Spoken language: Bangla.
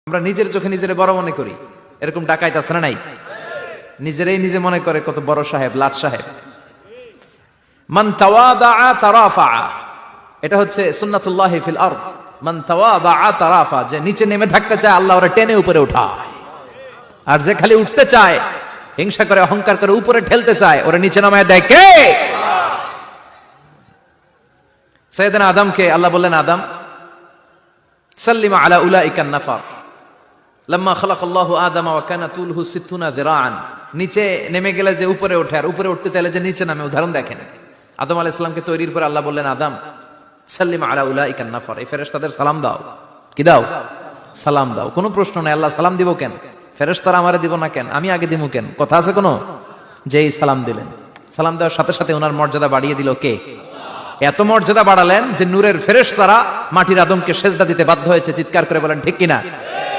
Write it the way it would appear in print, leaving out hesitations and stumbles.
আমরা নিজের চোখে নিজের বড় মনে করি, এরকম ডাকাইত আছে না নাই? নিজেরাই নিজে মনে করে কত বড় সাহেব, লাট সাহেব। মান তাওয়াদা তারাফা, এটা হচ্ছে সুন্নাতুল্লাহি ফিল আরদ। মান তাওয়াদা তারাফা, যে নিচে নেমে থাকতে চায় আল্লাহ ওরে টেনে উপরে উঠায়, আর যে খালি উঠতে চায়, হিংসা করে, অহংকার করে উপরে ঠেলতে চায়, ওরে নিচে নামায় দেয় কে? সাইয়েদনা আদমকে আল্লাহ বললেন, আদম সাল্লিমা আলা উলাইকা নাফার লাম্মা খালাকাল্লাহু আদামা ওয়া কানা তুলহু 60 যিরাআন। নিচে নেমে গেলে যে উপরে ওঠে, আর উপরে উঠতে চাইলে যে নিচে নামে, উদাহরণ দেখেন। আদম আলাইহিস সালামকে তৈরির পর আল্লাহ বললেন, আদম সাল্লিমা আলা উলাইকা নাফার, এই ফেরেশতাদের সালাম দাও। কি দাও? সালাম দাও। কোনো প্রশ্ন নাই, আল্লাহ সালাম দিব কেন? ফেরেশতারা আমারে দিব না কেন? আমি আগে দিব কেন? কথা আছে কোনো? যেই সালাম দিলেন, সালাম দেওয়ার সাথে সাথে ওনার মর্যাদা বাড়িয়ে দিল কে? এত মর্যাদা বাড়ালেন যে নূরের ফেরেশতারা মাটির আদমকে সেজদা দিতে বাধ্য হয়েছে। চিৎকার করে বলেন ঠিক কিনা?